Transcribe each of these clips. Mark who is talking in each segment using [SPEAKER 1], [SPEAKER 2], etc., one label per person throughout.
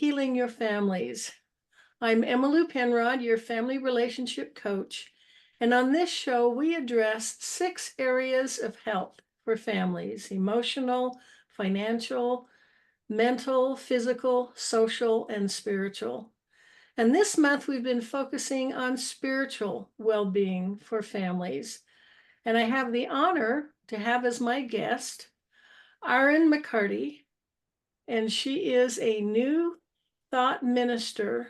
[SPEAKER 1] Healing Your Families. I'm Emmylou Penrod, your family relationship coach. And on this show, we address 6 areas of health for families: emotional, financial, mental, physical, social, and spiritual. And this month, we've been focusing on spiritual well-being for families. And I have the honor to have as my guest Arehn McCarty, and she is a new thought minister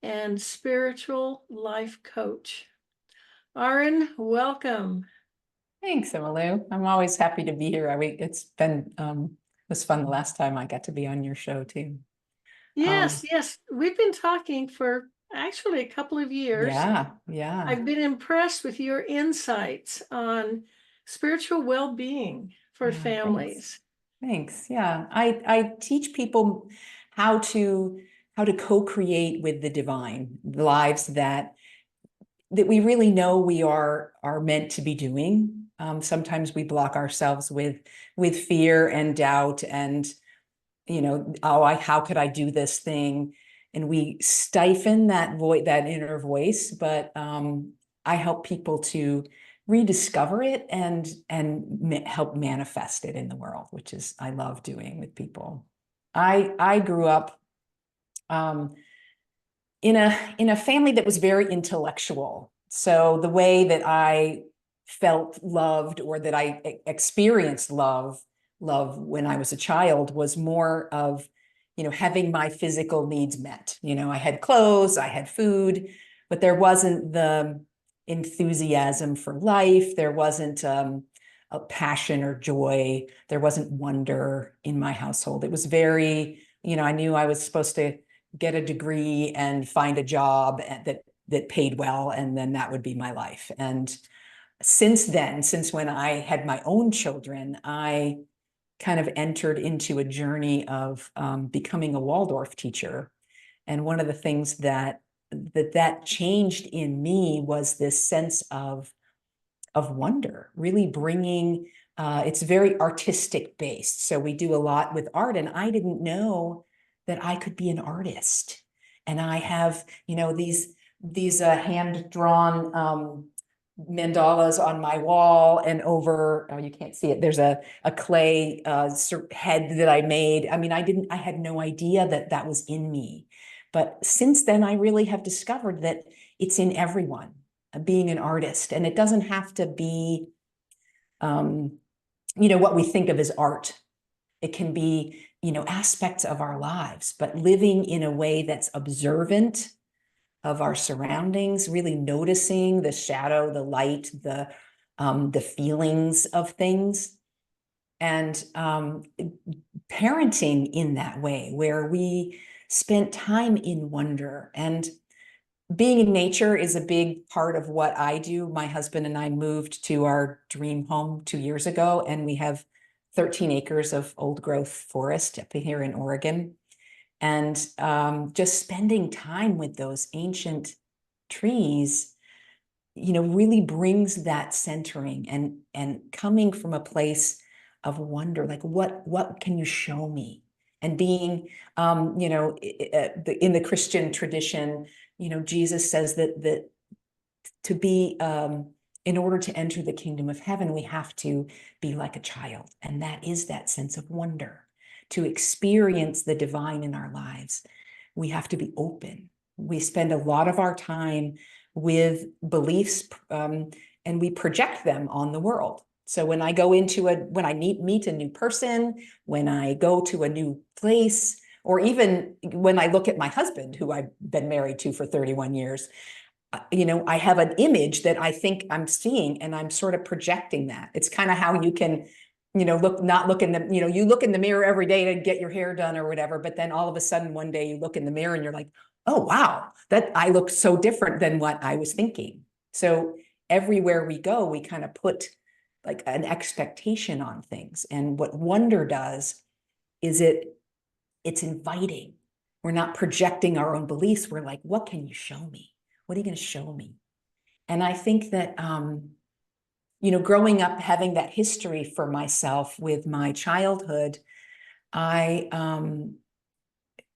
[SPEAKER 1] and spiritual life coach. Arehn, welcome.
[SPEAKER 2] Thanks, Emmylou. I'm always happy to be here. It's been it was fun the last time I got to be on your show too.
[SPEAKER 1] Yes, we've been talking for actually a couple of years.
[SPEAKER 2] Yeah.
[SPEAKER 1] I've been impressed with your insights on spiritual well-being for families.
[SPEAKER 2] Thanks. Yeah, I teach people how to co-create with the divine, lives that we really know we are meant to be doing. Sometimes we block ourselves with fear and doubt, and how could I do this thing? And we stifle that inner voice. But I help people to rediscover it and help manifest it in the world, which is I love doing with people. I grew up in a family that was very intellectual. So the way that I felt loved, or that I experienced love when I was a child, was more of, having my physical needs met. I had clothes, I had food, but there wasn't the enthusiasm for life. There wasn't a passion or joy. There wasn't wonder in my household. It was very, I knew I was supposed to get a degree and find a job that paid well, and then that would be my life. And since when I had my own children, I kind of entered into a journey of becoming a Waldorf teacher. And one of the things that changed in me was this sense of wonder, really bringing, it's very artistic based. So we do a lot with art, and I didn't know that I could be an artist. And I have, these hand-drawn mandalas on my wall, and over, oh, you can't see it, there's a clay head that I made. I mean, I had no idea that was in me. But since then, I really have discovered that it's in everyone, being an artist. And it doesn't have to be, what we think of as art. It can be, aspects of our lives, but living in a way that's observant of our surroundings, really noticing the shadow, the light, the feelings of things, and parenting in that way, where we spent time in wonder. And being in nature is a big part of what I do. My husband and I moved to our dream home 2 years ago, and we have 13 acres of old growth forest up here in Oregon. And just spending time with those ancient trees, really brings that centering and coming from a place of wonder, like what can you show me? And being, in the Christian tradition, Jesus says that to be, in order to enter the kingdom of heaven, we have to be like a child. And that is that sense of wonder. To experience the divine in our lives, we have to be open. We spend a lot of our time with beliefs, and we project them on the world. So when I go when I meet a new person, when I go to a new place, or even when I look at my husband, who I've been married to for 31 years, I have an image that I think I'm seeing, and I'm sort of projecting that. It's kind of how you can, you look in the mirror every day to get your hair done or whatever, but then all of a sudden one day you look in the mirror and you're like, oh, wow, that I look so different than what I was thinking. So everywhere we go, we kind of put like an expectation on things. And what wonder does is it's inviting. We're not projecting our own beliefs. We're like, what can you show me? What are you going to show me? And I think that, growing up, having that history for myself with my childhood, I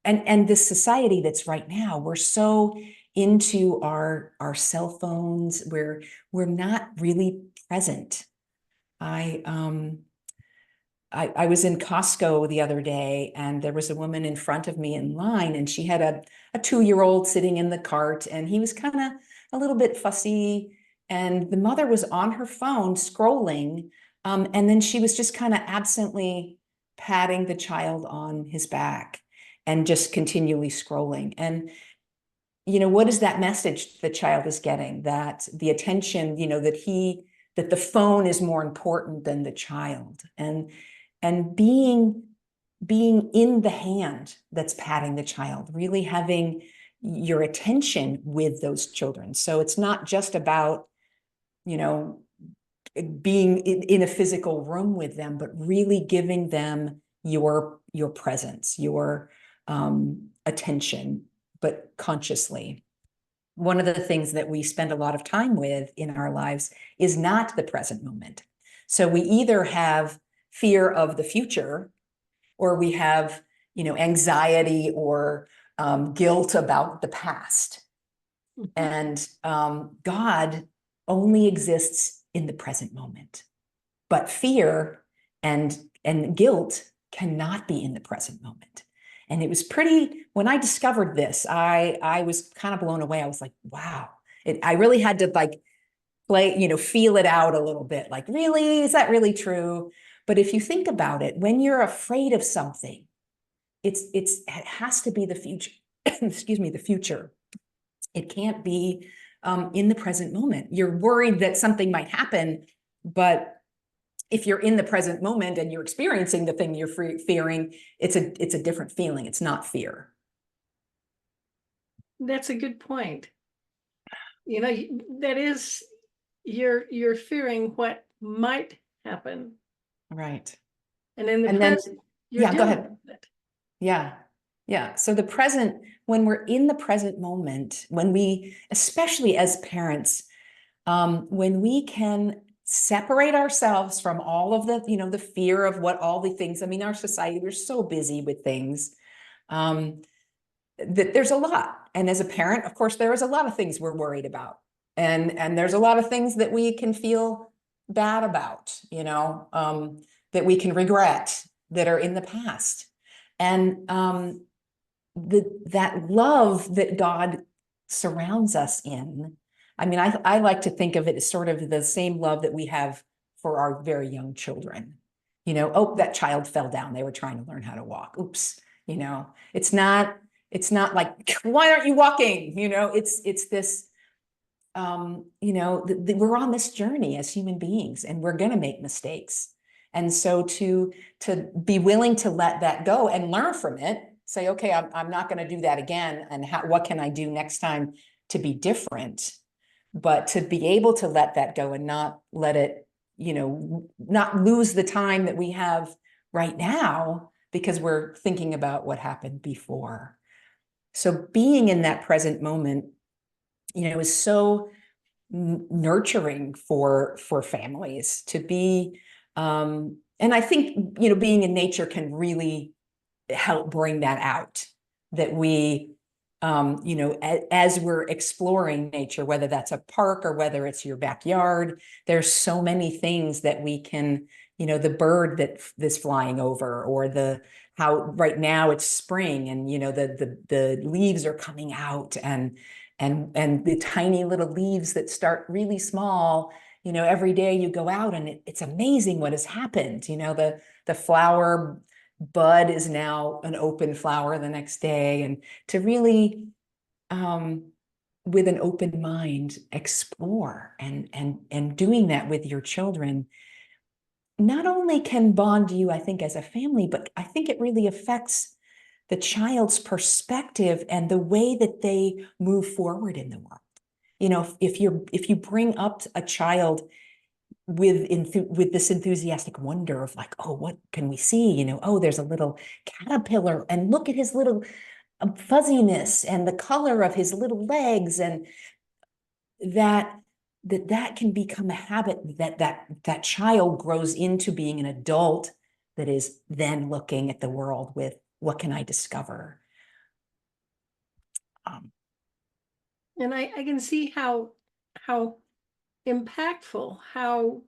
[SPEAKER 2] and this society that's right now, we're so into our cell phones, we're not really present. I was in Costco the other day, and there was a woman in front of me in line, and she had a 2-year-old sitting in the cart, and he was kind of a little bit fussy, and the mother was on her phone scrolling, and then she was just kind of absently patting the child on his back and just continually scrolling. And what is that message the child is getting? That the attention, that the phone is more important than the child. And being in the hand that's patting the child, really having your attention with those children. So it's not just about, being in a physical room with them, but really giving them your presence, your attention, but consciously. One of the things that we spend a lot of time with in our lives is not the present moment. So we either have fear of the future, or we have, anxiety or guilt about the past. And God only exists in the present moment. But fear and guilt cannot be in the present moment. And it was when I discovered this, I was kind of blown away. I was like, wow. I really had to feel it out a little bit. Like, really? Is that really true? But if you think about it, when you're afraid of something, it has to be the future. Excuse me, the future. It can't be in the present moment. You're worried that something might happen, but if you're in the present moment and you're experiencing the thing you're fearing, it's a different feeling. It's not fear.
[SPEAKER 1] That's a good point. That is, you're fearing what might happen.
[SPEAKER 2] Right.
[SPEAKER 1] And in the
[SPEAKER 2] And
[SPEAKER 1] present,
[SPEAKER 2] then,
[SPEAKER 1] you're
[SPEAKER 2] yeah, go
[SPEAKER 1] dealing
[SPEAKER 2] ahead.
[SPEAKER 1] with it.
[SPEAKER 2] Yeah. Yeah. So the present, when we're in the present moment, when we, especially as parents, when we can separate ourselves from all of the, the fear of what all the things, I mean, our society, we're so busy with things, that there's a lot. And as a parent, of course, there is a lot of things we're worried about. And there's a lot of things that we can feel bad about, that we can regret, that are in the past. And that love that God surrounds us in, I mean, I like to think of it as sort of the same love that we have for our very young children. Oh, that child fell down. They were trying to learn how to walk. Oops. It's not like, why aren't you walking? It's this, we're on this journey as human beings, and we're going to make mistakes. And so to be willing to let that go and learn from it, say, okay, I'm not going to do that again. And what can I do next time to be different? But to be able to let that go and not let it, not lose the time that we have right now because we're thinking about what happened before. So being in that present moment, is so nurturing for families to be. And I think, being in nature can really help bring that out, that we, as we're exploring nature, whether that's a park or whether it's your backyard, there's so many things that we can, the bird that is flying over, or how right now it's spring, and the leaves are coming out, and the tiny little leaves that start really small. Every day you go out and it's amazing what has happened. The flower bud is now an open flower the next day, and to really, with an open mind, explore and doing that with your children, not only can bond you, I think, as a family, but I think it really affects the child's perspective and the way that they move forward in the world. If you bring up a child with this enthusiastic wonder of like, oh, what can we see? Oh, there's a little caterpillar, and look at his little fuzziness and the color of his little legs, and that can become a habit that child grows into being an adult that is then looking at the world with, what can I discover?
[SPEAKER 1] And I can see how impactful, how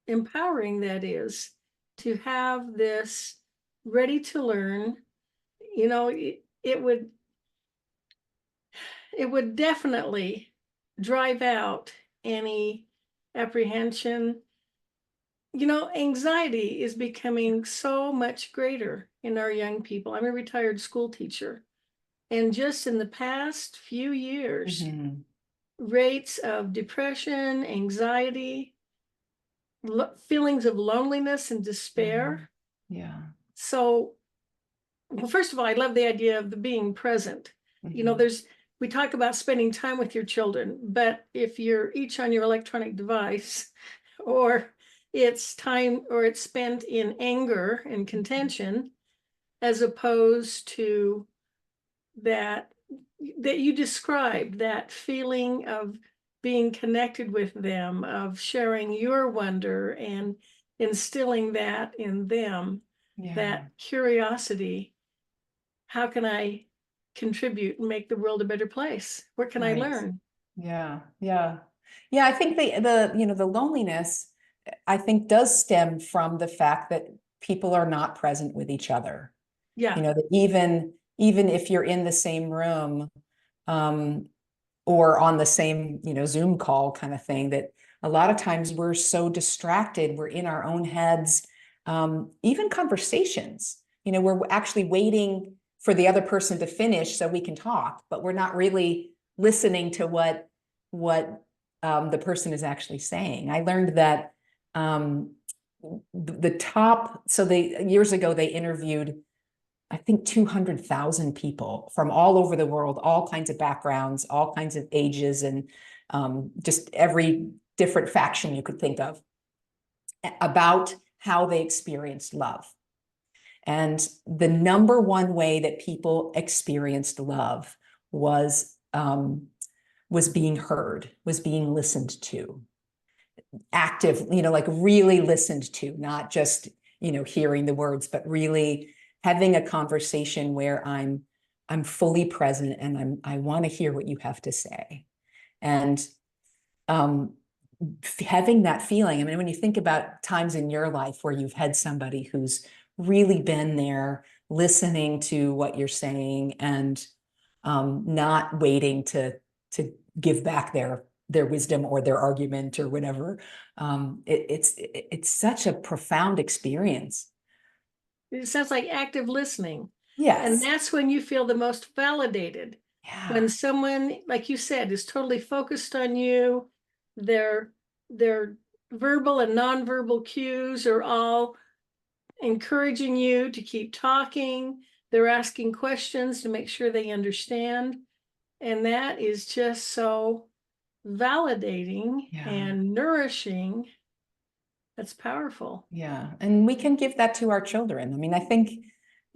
[SPEAKER 1] empowering that is to have this ready to learn. You know, it would definitely drive out any apprehension. You know, anxiety is becoming so much greater in our young people. I'm a retired school teacher, and just in the past few years,
[SPEAKER 2] Mhm.
[SPEAKER 1] rates of depression, anxiety, feelings of loneliness and despair.
[SPEAKER 2] Yeah.
[SPEAKER 1] So, well, first of all, I love the idea of the being present. You know,
[SPEAKER 2] Mhm.
[SPEAKER 1] we talk about spending time with your children, but if you're each on your electronic device, or it's spent in anger and contention, as opposed to that you described, that feeling of being connected with them, of sharing your wonder and instilling that in them,
[SPEAKER 2] Yeah.
[SPEAKER 1] that curiosity. How can I contribute and make the world a better place? What can I
[SPEAKER 2] Right.
[SPEAKER 1] learn?
[SPEAKER 2] Yeah. Yeah. Yeah. I think the loneliness, I think, does stem from the fact that people are not present with each other.
[SPEAKER 1] Yeah,
[SPEAKER 2] That even if you're in the same room, um, or on the same, Zoom call kind of thing, that a lot of times we're so distracted, we're in our own heads, even conversations, we're actually waiting for the other person to finish so we can talk, but we're not really listening to what the person is actually saying. I learned that um, so years ago, they interviewed, I think, 200,000 people from all over the world, all kinds of backgrounds, all kinds of ages, and just every different faction you could think of, about how they experienced love. And the number one way that people experienced love was being heard, was being listened to, active, like really listened to, not just, hearing the words, but really having a conversation where I'm fully present and I want to hear what you have to say. And um, having that feeling, I mean, when you think about times in your life where you've had somebody who's really been there listening to what you're saying, and not waiting to give back their wisdom or their argument or whatever. It's such a profound experience.
[SPEAKER 1] it sounds like active listening. And
[SPEAKER 2] Yes.
[SPEAKER 1] that's when you feel the most validated.
[SPEAKER 2] Yeah.
[SPEAKER 1] When someone, like you said, is totally focused on you, their their verbal and nonverbal cues are all encouraging you to keep talking. They're asking questions to make sure they understand. And that is just so validating
[SPEAKER 2] Yeah.
[SPEAKER 1] and nourishing. That's powerful.
[SPEAKER 2] Yeah. And we can give that to our children. I mean, I think,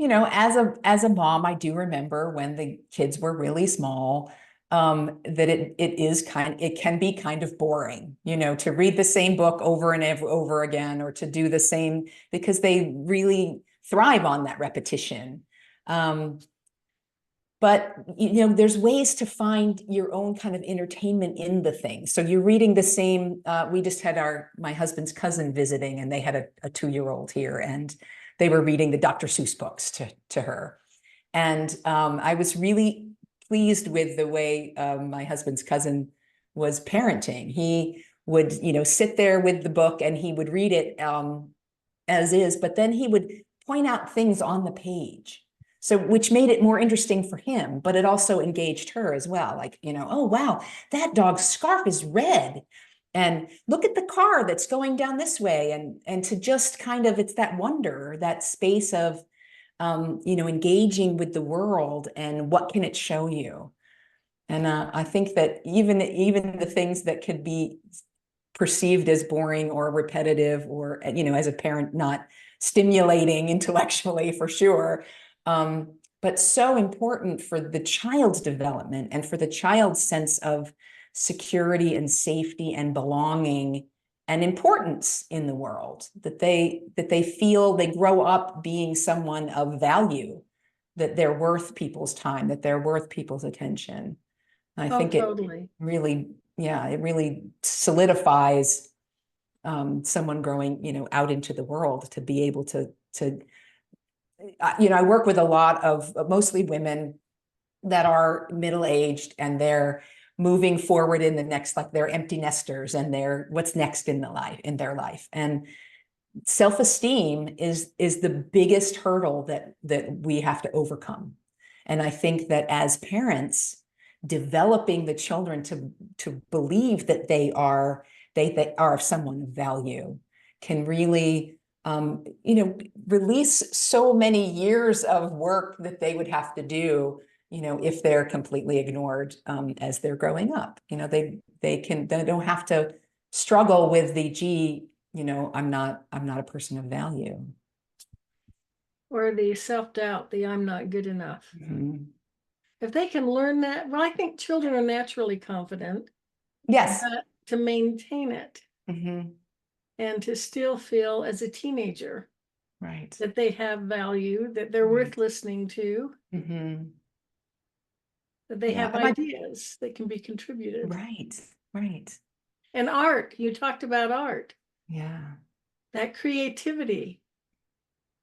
[SPEAKER 2] as a mom, I do remember when the kids were really small, that it can be kind of boring, to read the same book over and over again, or to do the same, because they really thrive on that repetition. But there's ways to find your own kind of entertainment in the thing. So you're reading the same. We just had my husband's cousin visiting, and they had a 2-year-old here, and they were reading the Dr. Seuss books to her. And I was really pleased with the way my husband's cousin was parenting. He would, sit there with the book and he would read it as is, but then he would point out things on the page. So, which made it more interesting for him, but it also engaged her as well. Like, oh, wow, that dog's scarf is red. And look at the car that's going down this way. And to just kind of, it's that wonder, that space of, engaging with the world and what can it show you. And I think that even the things that could be perceived as boring or repetitive, or as a parent, not stimulating intellectually, for sure, but so important for the child's development and for the child's sense of security and safety and belonging and importance in the world, that they feel they grow up being someone of value, that they're worth people's time, that they're worth people's attention. And I
[SPEAKER 1] Oh,
[SPEAKER 2] think it
[SPEAKER 1] totally.
[SPEAKER 2] really, yeah, it really solidifies someone growing, out into the world to be able to, I work with a lot of mostly women that are middle-aged, and they're moving forward in the next, like they're empty nesters, and they're what's next in their life. And self-esteem is the biggest hurdle that we have to overcome. And I think that as parents, developing the children to believe that they are of someone of value can really release so many years of work that they would have to do, if they're completely ignored as they're growing up. They don't have to struggle with the I'm not a person of value.
[SPEAKER 1] Or the self-doubt, the I'm not good enough.
[SPEAKER 2] Mm-hmm.
[SPEAKER 1] If they can learn that, well, I think children are naturally confident.
[SPEAKER 2] Yes.
[SPEAKER 1] But to maintain it
[SPEAKER 2] Mm-hmm.
[SPEAKER 1] and to still feel as a teenager
[SPEAKER 2] Right.
[SPEAKER 1] that they have value, that they're worth listening to,
[SPEAKER 2] Mm-hmm.
[SPEAKER 1] that they
[SPEAKER 2] Yeah.
[SPEAKER 1] have ideas that can be contributed.
[SPEAKER 2] Right. Right.
[SPEAKER 1] And art, you talked about art,
[SPEAKER 2] Yeah.
[SPEAKER 1] that creativity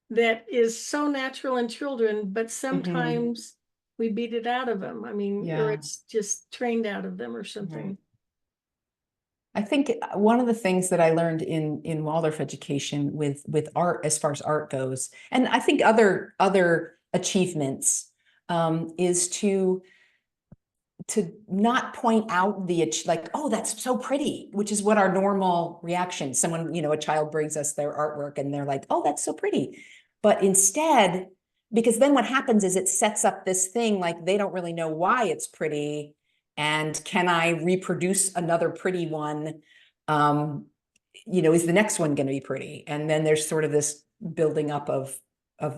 [SPEAKER 1] that is so natural in children, but sometimes we beat it out of them. I mean, or it's just trained out of them or something.
[SPEAKER 2] Right. I think one of the things that I learned in Waldorf education with art, as far as art goes, and I think other achievements, is to not point out like, oh, that's so pretty, which is what our normal reaction. Someone, a child brings us their artwork and they're like, oh, that's so pretty. But instead, because then what happens is it sets up this thing like they don't really know why it's pretty. And can I reproduce another pretty one? Is the next one going to be pretty? And then there's sort of this building up of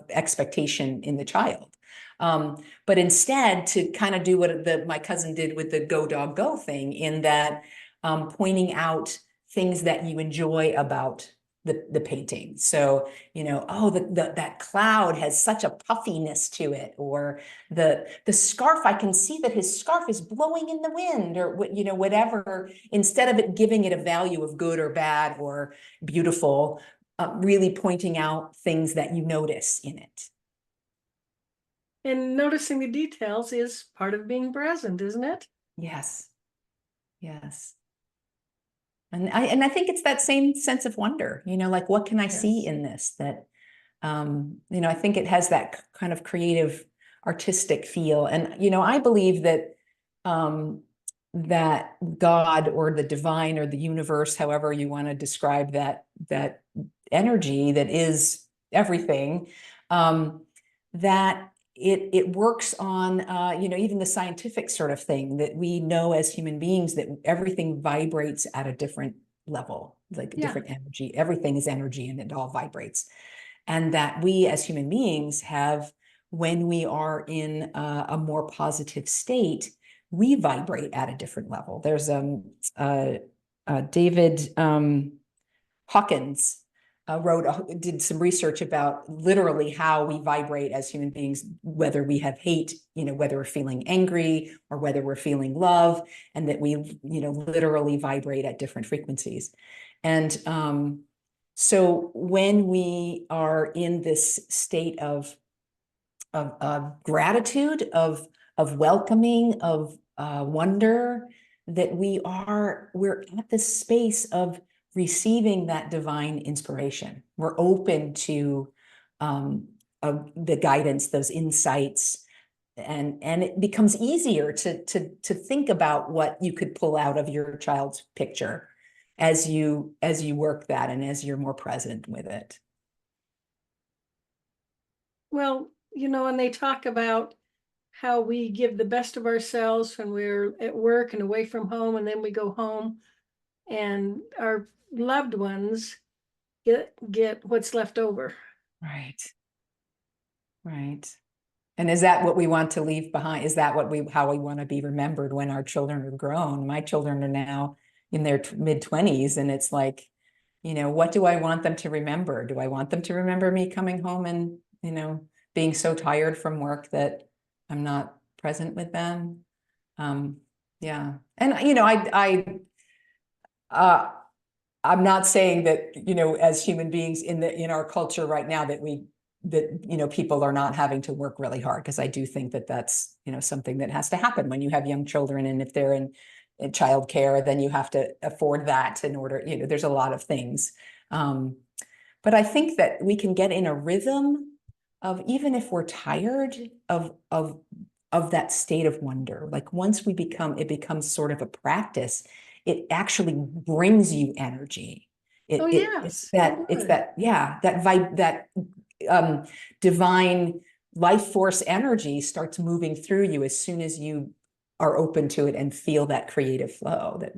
[SPEAKER 2] expectation in the child. But instead to kind of do what my cousin did with the Go Dog Go thing, in that pointing out things that you enjoy about the painting. So, oh, that cloud has such a puffiness to it, or the scarf, I can see that his scarf is blowing in the wind, or whatever, instead of it giving it a value of good or bad or beautiful, really pointing out things that you notice in it.
[SPEAKER 1] And noticing the details is part of being present, isn't it?
[SPEAKER 2] Yes. Yes. And I think it's that same sense of wonder, like, what can I see in this that, I think it has that kind of creative, artistic feel. And, I believe that, that God or the divine or the universe, however you want to describe that energy that is everything, that it works on, even the scientific sort of thing that we know as human beings, that everything vibrates at a different level, like a different energy. Everything is energy and it all vibrates. And that we as human beings have, when we are in a more positive state, we vibrate at a different level. There's David Hawkins did some research about literally how we vibrate as human beings, whether we have hate, whether we're feeling angry or whether we're feeling love, and that we, literally vibrate at different frequencies. And so when we are in this state of gratitude, of welcoming, of wonder, that we're at this space of receiving that divine inspiration. We're open to the guidance, those insights, and it becomes easier to think about what you could pull out of your child's picture as you work that, and as you're more present with it.
[SPEAKER 1] Well, and they talk about how we give the best of ourselves when we're at work and away from home, and then we go home and our loved ones get what's left over.
[SPEAKER 2] Right. Right. And is that what we want to leave behind? Is that how we want to be remembered when our children are grown? My children are now in their mid-20s, and it's like, what do I want them to remember? Do I want them to remember me coming home and, being so tired from work that I'm not present with them. Yeah. And, you know, uh, I'm not saying that, you know, as human beings in our culture right now that you know, people are not having to work really hard, because I do think that that's, you know, something that has to happen when you have young children. And if they're in childcare, then you have to afford that in order, you know, there's a lot of things. But I think that we can get in a rhythm of, even if we're tired, of that state of wonder. Like once it becomes sort of a practice, it actually brings you energy.
[SPEAKER 1] Oh, yes, it
[SPEAKER 2] It's
[SPEAKER 1] would.
[SPEAKER 2] that, yeah, that um, divine life force energy starts moving through you as soon as you are open to it and feel that creative flow, that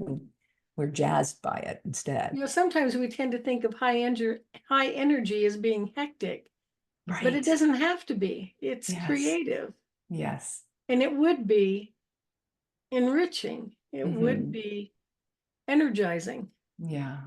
[SPEAKER 2] we're jazzed by it instead.
[SPEAKER 1] You know, sometimes we tend to think of high energy as being hectic, but it
[SPEAKER 2] Right.
[SPEAKER 1] doesn't have to be. It's
[SPEAKER 2] Yes.
[SPEAKER 1] creative,
[SPEAKER 2] Yes.
[SPEAKER 1] and it would be enriching. It would
[SPEAKER 2] Hmm.
[SPEAKER 1] be energizing.
[SPEAKER 2] Yeah.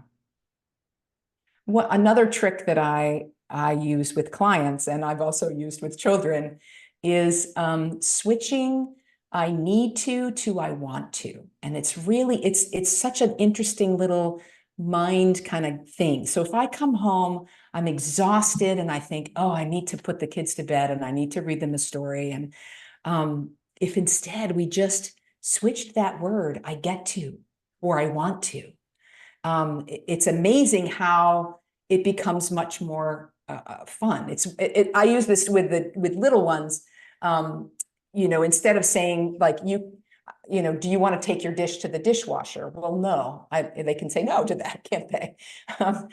[SPEAKER 2] What another trick that I use with clients, and I've also used with children, is switching I need to I want to. And it's really, it's such an interesting little mind kind of thing. So if I come home, I'm exhausted and I think, oh, I need to put the kids to bed and I need to read them a story. And if instead we just switched that word, I get to, or I want to, it's amazing how it becomes much more fun. I use this with little ones. Um, you know, instead of saying like you know, do you want to take your dish to the dishwasher? Well, no, they can say no to that, can't they? Um,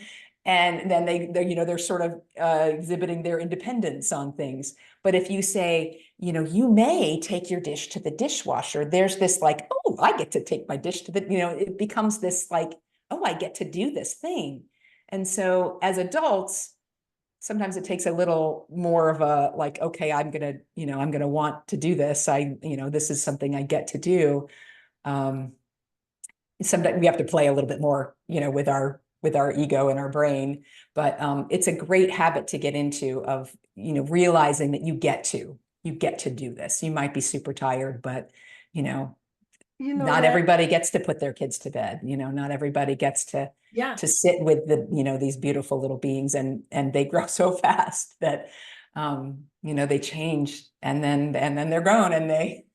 [SPEAKER 2] and then you know, they're sort of exhibiting their independence on things. But if you say, you know, you may take your dish to the dishwasher, there's this like, oh, I get to take my dish to the, you know, it becomes this like, oh, I get to do this thing. And so as adults, sometimes it takes a little more of a like, okay, I'm gonna want to do this. You know, this is something I get to do. Um, Sometimes we have to play a little bit more, you know, with our ego and our brain. But it's a great habit to get into, of, you know, realizing that you get to do this. You might be super tired, but you know,
[SPEAKER 1] You know
[SPEAKER 2] not
[SPEAKER 1] that,
[SPEAKER 2] everybody gets to put their kids to bed. You know, not everybody gets
[SPEAKER 1] yeah.
[SPEAKER 2] to sit with you know, these beautiful little beings, and they grow so fast that you know, they change, and then they're grown, and they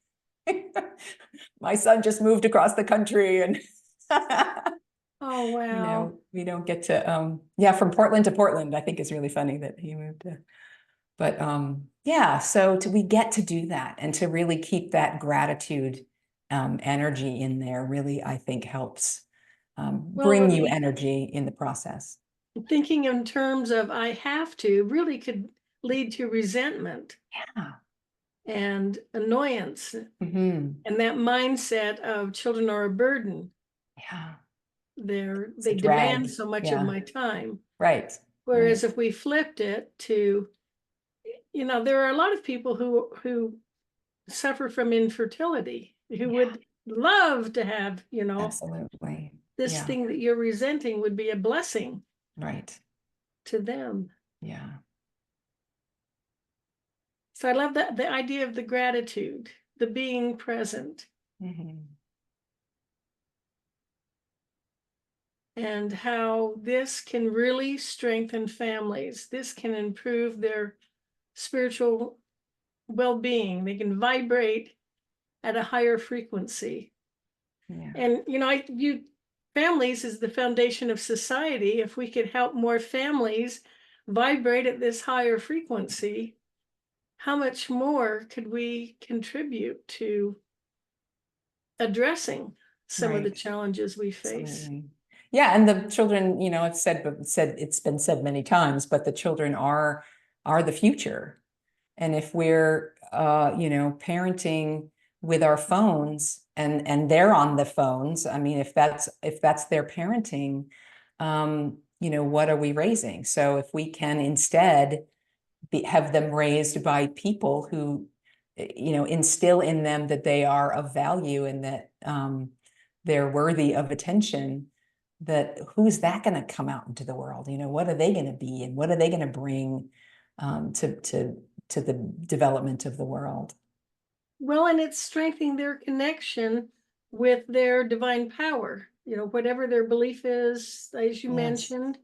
[SPEAKER 2] my son just moved across the country, and
[SPEAKER 1] Oh,
[SPEAKER 2] you
[SPEAKER 1] wow.
[SPEAKER 2] know, we don't get to yeah, from Portland to Portland. I think it's really funny that he moved to, but yeah, so we get to do that, and to really keep that gratitude energy in there really, I think, helps
[SPEAKER 1] Well,
[SPEAKER 2] bring you energy in the process.
[SPEAKER 1] thinking in terms of I have to really could lead to resentment
[SPEAKER 2] Yeah.
[SPEAKER 1] and annoyance,
[SPEAKER 2] Hmm.
[SPEAKER 1] and that mindset of children are a burden.
[SPEAKER 2] Yeah. It's a
[SPEAKER 1] They demand
[SPEAKER 2] drag.
[SPEAKER 1] so much of
[SPEAKER 2] Yeah.
[SPEAKER 1] my time.
[SPEAKER 2] Right.
[SPEAKER 1] Whereas
[SPEAKER 2] Right.
[SPEAKER 1] if we flipped it to, you know, there are a lot of people who suffer from infertility, who
[SPEAKER 2] Yeah.
[SPEAKER 1] would love to have, you know,
[SPEAKER 2] Absolutely.
[SPEAKER 1] this
[SPEAKER 2] Yeah.
[SPEAKER 1] thing that you're resenting would be a blessing
[SPEAKER 2] Right.
[SPEAKER 1] to them.
[SPEAKER 2] Yeah.
[SPEAKER 1] So I love that, the idea of the gratitude, the being present,
[SPEAKER 2] Hmm.
[SPEAKER 1] and how this can really strengthen families. This can improve their spiritual well-being. They can vibrate at a higher frequency.
[SPEAKER 2] Yeah.
[SPEAKER 1] And you know, I view families as the foundation of society. If we could help more families vibrate at this higher frequency, how much more could we contribute to addressing some of the
[SPEAKER 2] Right.
[SPEAKER 1] challenges we face?
[SPEAKER 2] Absolutely. Yeah, and the children, you know, it's been said many times, but the children are the future. And if we're you know, parenting with our phones, and they're on the phones, I mean, if that's their parenting, you know, what are we raising? So if we can instead have them raised by people who, you know, instill in them that they are of value, and that they're worthy of attention, that who's that going to come out into the world? You know, what are they going to be, and what are they going to bring to to the development of the world.
[SPEAKER 1] Well, and it's strengthening their connection with their divine power, whatever their belief is, as you mentioned,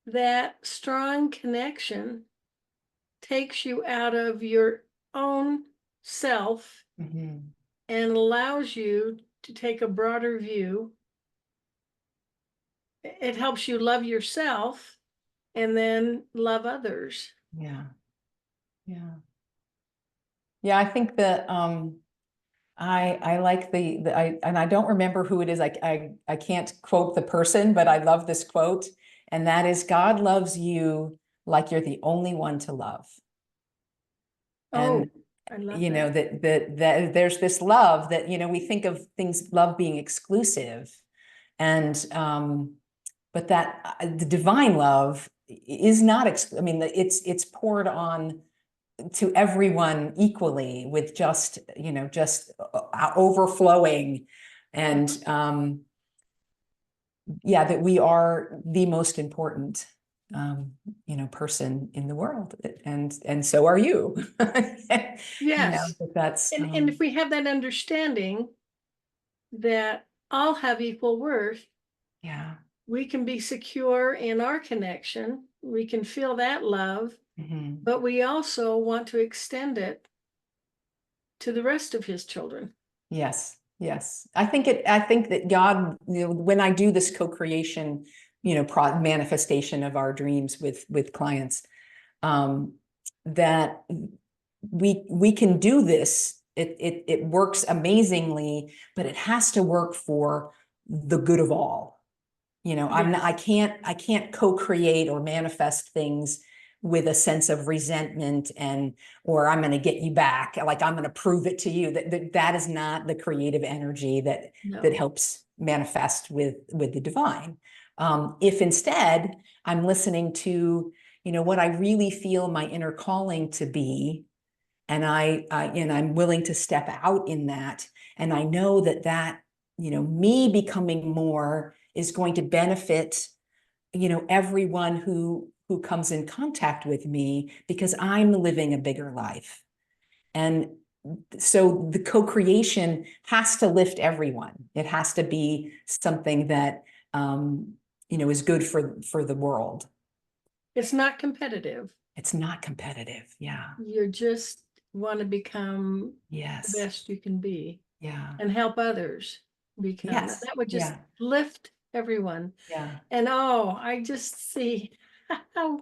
[SPEAKER 1] that strong connection takes you out of your own self and allows you to take a broader view. It helps you love yourself and then love others.
[SPEAKER 2] Yeah. I think that I like and I don't remember who it is. I can't quote the person, but I love this quote, and that is, God loves you like you're the only one to love. And
[SPEAKER 1] I love that.
[SPEAKER 2] that there's this love that, we think of love being exclusive, and but that the divine love is not, it's poured on to everyone equally, with just overflowing, and that we are the most important person in the world, and so are you.
[SPEAKER 1] Yes.
[SPEAKER 2] That's
[SPEAKER 1] And if we have that understanding that all have equal worth, we can be secure in our connection. We can feel that love, but we also want to extend it to the rest of his children.
[SPEAKER 2] Yes. I think that God, when I do this co-creation, manifestation of our dreams with clients, that we can do this. It works amazingly, but it has to work for the good of all. I can't co-create or manifest things with a sense of resentment or I'm going to get you back, like I'm going to prove it to you. That is not the creative energy that helps manifest with the divine. If instead I'm listening to what I really feel my inner calling to be, and I'm willing to step out in that, and I know that me becoming more is going to benefit everyone who comes in contact with me, because I'm living a bigger life. And so the co-creation has to lift everyone. It has to be something that is good for the world.
[SPEAKER 1] It's not competitive.
[SPEAKER 2] It's not competitive. Yeah.
[SPEAKER 1] You just want to become the best you can be.
[SPEAKER 2] Yeah.
[SPEAKER 1] And help others become.
[SPEAKER 2] Yes.
[SPEAKER 1] That would just lift everyone.
[SPEAKER 2] Yeah.
[SPEAKER 1] And I just see how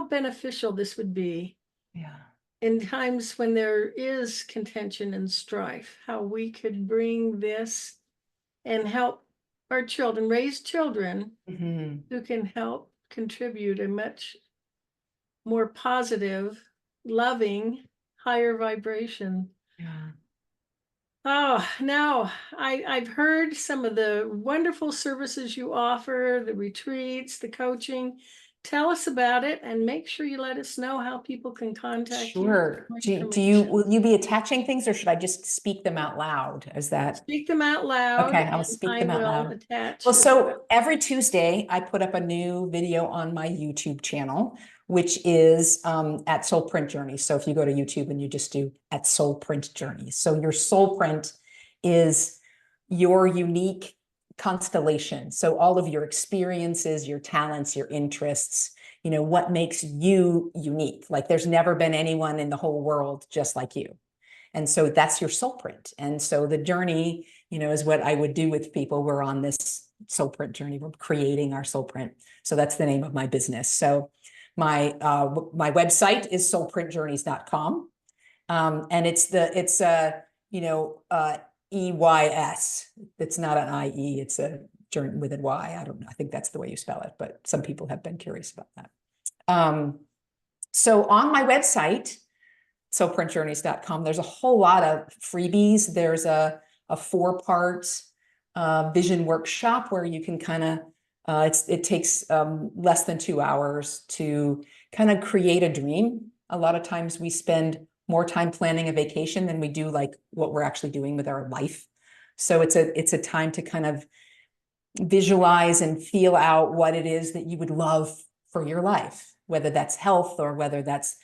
[SPEAKER 1] beneficial this would be.
[SPEAKER 2] Yeah.
[SPEAKER 1] In times when there is contention and strife, how we could bring this and help our children, raise children who can help contribute a much more positive, loving, higher vibration.
[SPEAKER 2] Yeah.
[SPEAKER 1] Oh, now I've heard some of the wonderful services you offer, the retreats, the coaching. Tell us about it, and make sure you let us know how people can contact you.
[SPEAKER 2] Sure. Will you be attaching things, or should I just speak them out loud? Is that?
[SPEAKER 1] Speak them out loud.
[SPEAKER 2] Okay, I'll speak them out loud.
[SPEAKER 1] Attach.
[SPEAKER 2] Well, so every Tuesday I put up a new video on my YouTube channel, which is at Soul Print Journey. So if you go to YouTube and you just do at Soul Print Journey. So your soul print is your unique constellation. So all of your experiences, your talents, your interests, what makes you unique. Like there's never been anyone in the whole world just like you. And so that's your soul print. And so the journey, is what I would do with people. We're on this soul print journey. We're creating our soul print. So that's the name of my business. So my website is soulprintjourneys.com. And it's EYS. It's not an IE, it's a journey with an Y. I don't know. I think that's the way you spell it, but some people have been curious about that. So on my website, soulprintjourneys.com, there's a whole lot of freebies. There's a 4-part vision workshop where you can kind of, it takes less than 2 hours to kind of create a dream. A lot of times we spend more time planning a vacation than we do like what we're actually doing with our life. So it's a time to kind of visualize and feel out what it is that you would love for your life, whether that's health or whether that's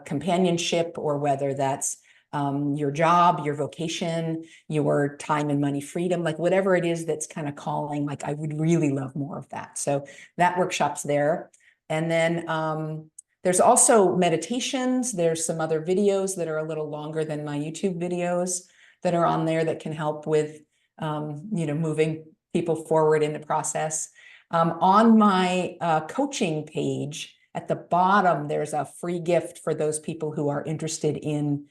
[SPEAKER 2] companionship, or whether that's your job, your vocation, your time and money freedom, like whatever it is that's kind of calling, like I would really love more of that. So that workshop's there. And then there's also meditations. There's some other videos that are a little longer than my YouTube videos that are on there that can help with, moving people forward in the process. On my coaching page at the bottom, there's a free gift for those people who are interested in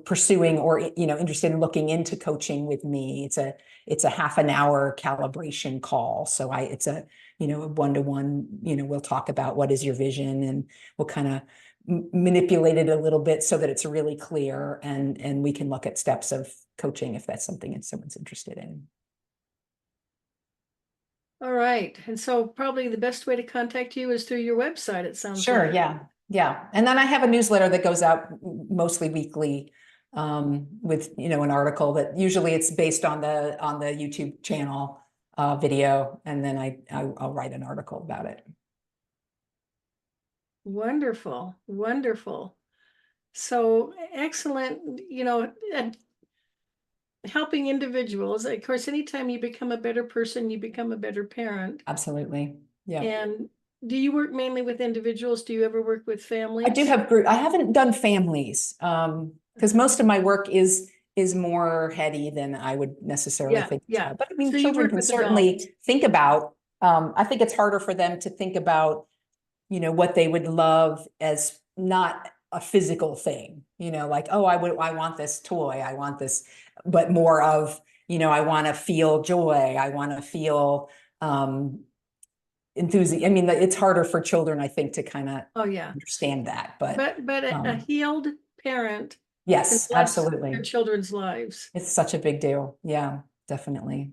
[SPEAKER 2] pursuing or interested in looking into coaching with me. It's a half an hour calibration call. So it's a one-to-one, we'll talk about what is your vision, and we'll kind of manipulate it a little bit so that it's really clear, and we can look at steps of coaching if that's something that someone's interested in.
[SPEAKER 1] All right. And so probably the best way to contact you is through your website, it sounds
[SPEAKER 2] Sure.
[SPEAKER 1] like.
[SPEAKER 2] Yeah. Yeah. And then I have a newsletter that goes out mostly weekly, with, an article that usually it's based on the YouTube channel, video. And then I'll write an article about it.
[SPEAKER 1] Wonderful. Wonderful. So excellent, and helping individuals. Of course, anytime you become a better person, you become a better parent.
[SPEAKER 2] Absolutely. Yeah.
[SPEAKER 1] And do you work mainly with individuals? Do you ever work with families?
[SPEAKER 2] I do have group. I haven't done families, because most of my work is more heady than I would necessarily think.
[SPEAKER 1] Yeah.
[SPEAKER 2] But I mean,
[SPEAKER 1] So you
[SPEAKER 2] children
[SPEAKER 1] work
[SPEAKER 2] can
[SPEAKER 1] with
[SPEAKER 2] certainly
[SPEAKER 1] adults.
[SPEAKER 2] think about, I think it's harder for them to think about, what they would love as not a physical thing, like, oh, I want this toy, I want this, but more of, I want to feel joy, I want to feel, enthusiasm. I mean, it's harder for children, I think, to kind of understand that, but
[SPEAKER 1] a healed parent can
[SPEAKER 2] yes,
[SPEAKER 1] bless
[SPEAKER 2] absolutely.
[SPEAKER 1] their children's lives.
[SPEAKER 2] It's such a big deal. Yeah, definitely.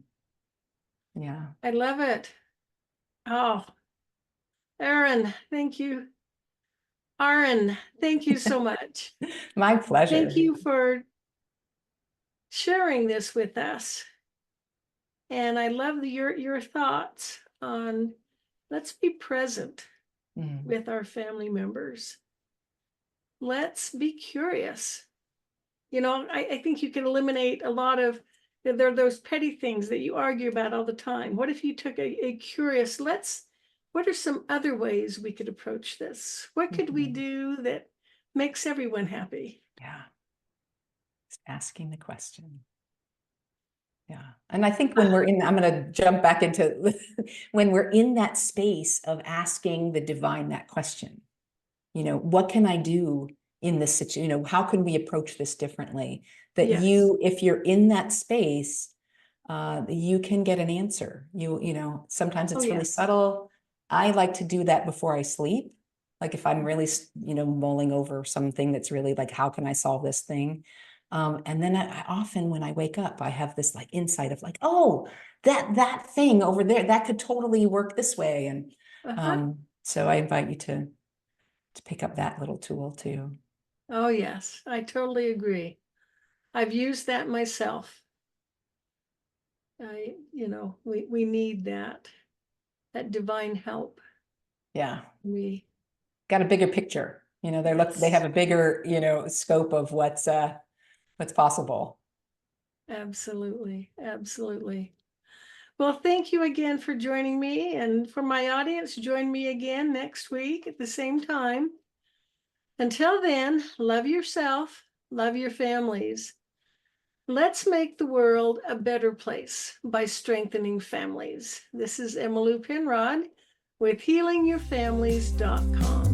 [SPEAKER 2] Yeah.
[SPEAKER 1] I love it. Oh, Arehn, thank you. Arehn, thank you so much.
[SPEAKER 2] My pleasure.
[SPEAKER 1] Thank you for sharing this with us. And I love your thoughts on let's be present with our family members. Let's be curious. I think you can eliminate a lot of, there are those petty things that you argue about all the time. What if you took a curious, what are some other ways we could approach this? What could we do that makes everyone happy?
[SPEAKER 2] Yeah. Just asking the question. Yeah. And I think when I'm going to jump back into when we're in that space of asking the divine that question, what can I do in this situation? How can we approach this differently? That if you're in that space, you can get an answer. Sometimes it's really subtle. I like to do that before I sleep. Like if I'm really, mulling over something that's really like, how can I solve this thing? And then I often, when I wake up, I have this like insight of like, oh, that thing over there, that could totally work this way. And so I invite you to pick up that little tool too.
[SPEAKER 1] Oh, yes, I totally agree. I've used that myself. We need that divine help.
[SPEAKER 2] Yeah.
[SPEAKER 1] We
[SPEAKER 2] got a bigger picture. They have a bigger, scope of what's possible.
[SPEAKER 1] Absolutely. Absolutely. Well, thank you again for joining me. And for my audience, join me again next week at the same time. Until then, love yourself, love your families. Let's make the world a better place by strengthening families. This is Emily Penrod with healingyourfamilies.com.